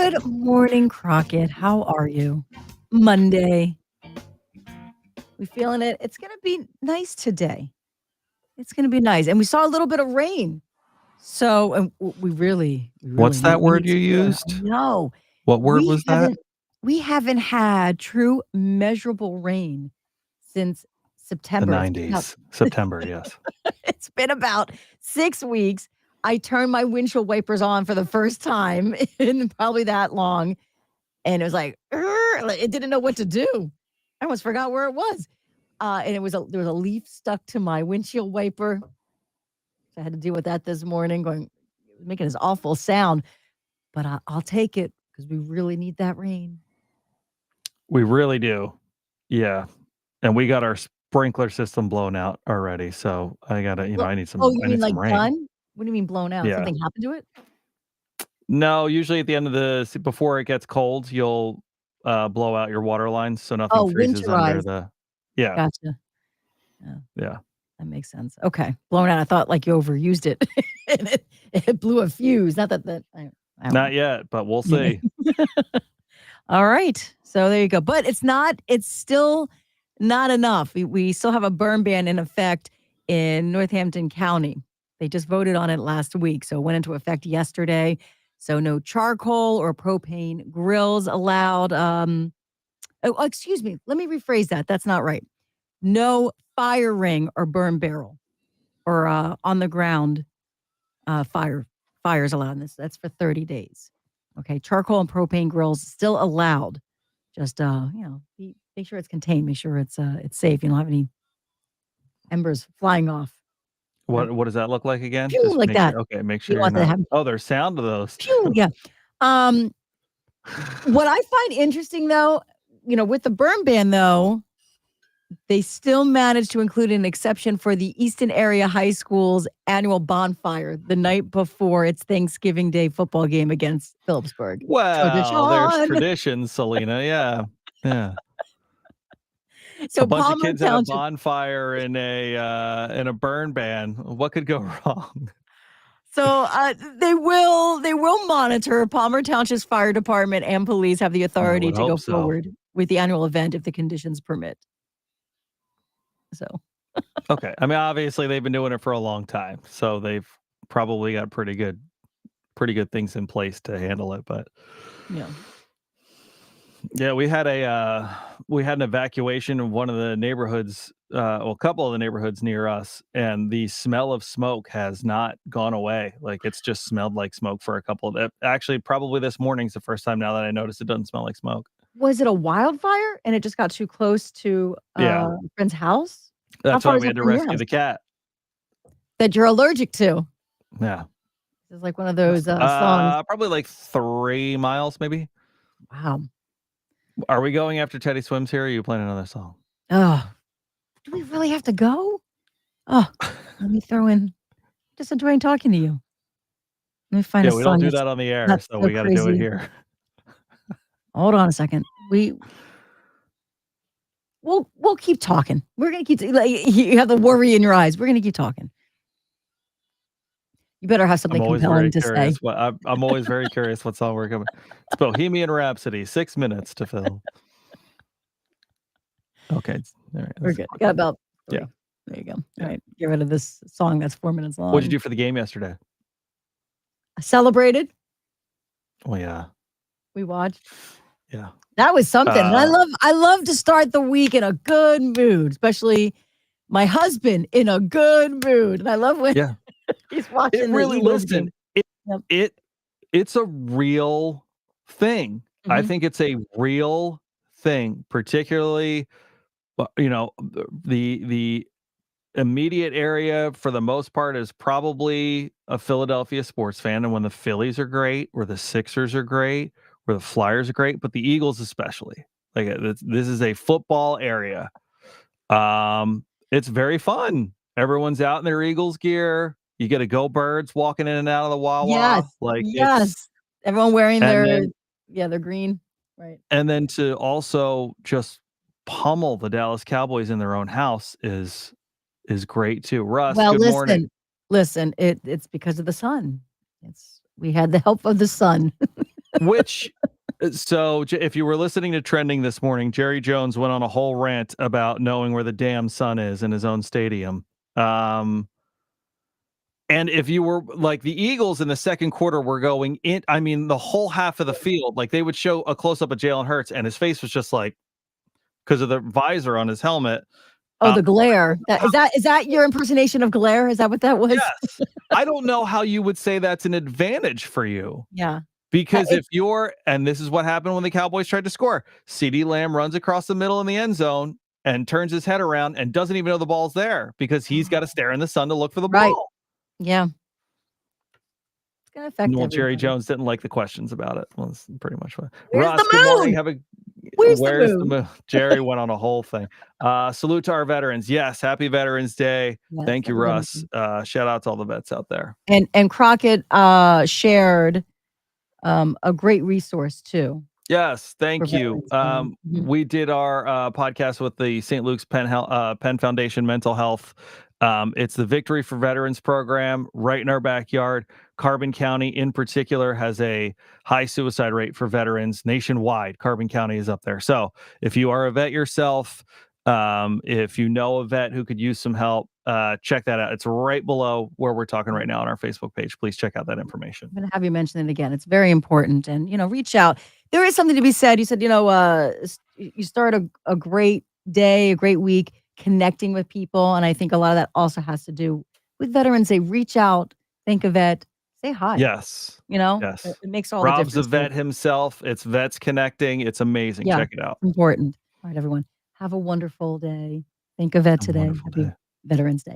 Good morning, Crockett. How are you? Monday. We feeling it? It's going to be nice today. It's going to be nice. And we saw a little bit of rain. So and we really What's need that word some you more. used? No, What word we was that? haven't had true measurable rain since The September. 90s. September, yes. It's been about 6 weeks. I turned my windshield wipers on for the first time in probably that long. And it was like, it didn't know what to do. I almost forgot where it was. And there was a leaf stuck to my windshield wiper. So I had to deal with that this morning, making this awful sound. But I'll take it because we really need that rain. We really do. Yeah. And we got our sprinkler system blown out already. So I gotta, I need Oh, some you I mean need like some rain. done? What do you mean blown out? Yeah. Something happened to it? No, usually at the end of before it gets cold, you'll blow out your water lines so nothing Oh, freezes under winterized. the yeah. Gotcha. Yeah. That makes sense. Okay. Blown out. I thought like you overused it. And it blew a fuse. Not that I don't Not yet, but we'll know. see. All right. So there you go. But it's still not enough. We still have a burn ban in effect in Northampton County. They just voted on it last week. So it went into effect yesterday. So no charcoal or propane grills allowed. Excuse me. Let me rephrase that. That's not right. No fire ring or burn barrel or on the ground fires allowed in this. That's for 30 days. Okay. Charcoal and propane grills still allowed. Just make sure it's contained. Make sure it's safe. You don't have any embers flying off. What does that look like again? Pew, Just like make that. sure. Okay, make You sure don't you're want to not. have Oh, there's sound of those pew. too. Yeah. What I find interesting though, with the burn ban though, they still managed to include an exception for the Easton Area High School's annual bonfire the night before its Thanksgiving Day football game against Phillipsburg. Well, there's Tradition. tradition, Selena. Yeah. Yeah. So A bunch of Palmer kids at a Township. bonfire in a burn ban. What could go wrong? So they will monitor. Palmer Township's fire department and police have the I authority would to go hope so. forward with the annual event if the conditions permit. So Okay. I mean, obviously they've been doing it for a long time, so they've probably got pretty good things in place to handle it. But yeah, we had an evacuation of one of the neighborhoods, a couple of the neighborhoods near us, and the smell of smoke has not gone away. Like it's just smelled like smoke for a couple of actually probably this morning's the first time now that I noticed it doesn't smell like smoke. was it a wildfire and it just got too close to Yeah. a friend's house? How That's far why is we it had to from your rescue house? the cat. That you're allergic to. Yeah. It's like one of those songs. Probably like 3 miles, maybe. Wow. Are we going after Teddy Swims here? Or are you playing another song? Oh, do we really have to go? Oh, let me throw in. Just enjoying talking to you. Let me find a song. We don't do that on the air, so we got to do it here. Hold on a second. We'll keep talking. We're gonna keep. You have the worry in your eyes. We're gonna keep talking. You better have something compelling to say. I'm always very curious what song we're coming. It's Bohemian Rhapsody, 6 minutes to fill. Okay, all right, we're good. Got about 3. Yeah. There you go. All right, get rid of this song that's 4 minutes long. What'd you do for the game yesterday? I celebrated. Oh yeah, we watched. Yeah, that was something. And I love to start the week in a good mood, especially my husband in a good mood. And I love when he's watching it really, the Eagles game. It's a real thing. Mm-hmm. I think it's a real thing, particularly, the immediate area for the most part is probably a Philadelphia sports fan. And when the Phillies are great, or the Sixers are great, or the Flyers are great, but the Eagles especially, like this is a football area. It's very fun. Everyone's out in their Eagles gear. You get a Go Birds walking in and out of the Wawa. Yes. Everyone wearing their green. Right. And then to also just pummel the Dallas Cowboys in their own house is great too. Russ, good morning. Listen, it's because of the sun. We had the help of the sun. which So, if you were listening to Trending this morning, Jerry Jones went on a whole rant about knowing where the damn sun is in his own stadium. And if you were like the Eagles in the second quarter were going in, I mean, the whole half of the field, like they would show a close up of Jalen Hurts, and his face was just like because of the visor on his helmet. Oh, the glare. Is that your impersonation of glare? Is that what that was? Yes. I don't know how you would say that's an advantage for you. Yeah. Because if you're, and this is what happened when the Cowboys tried to score, CeeDee Lamb runs across the middle in the end zone and turns his head around and doesn't even know the ball's there because he's got to stare in the sun to look for the ball. Yeah. It's going to affect Well, Jerry everybody. Jones didn't like the questions about it. Well, that's pretty much what. Where's Russ, the good morning. moon? Where's the moon? Jerry went on a whole thing. Salute to our veterans. Yes, happy Veterans Day. Yes, Thank you, happy Russ. Veterans Shout out to all the vets out there. And Crockett shared a great resource too. Yes, thank you. We did our podcast with the St. Luke's Penn Foundation Mental Health. It's the Victory for Veterans program right in our backyard. Carbon County in particular has a high suicide rate for veterans nationwide. Carbon County is up there. So if you are a vet yourself, if you know a vet who could use some help, check that out. It's right below where we're talking right now on our Facebook page. Please check out that information. I'm going to have you mention it again. It's very important. And, reach out. There is something to be said. You said, you start a great day, a great week connecting with people. And I think a lot of that also has to do with Veterans Day. Reach out, think of it, say hi. Yes. Yes. It makes all Rob's the difference. a vet himself. It's Vets Connecting. It's amazing. Yeah, check it out. Important. All right, everyone. Have a wonderful day. Think of it today. Happy Veterans Day.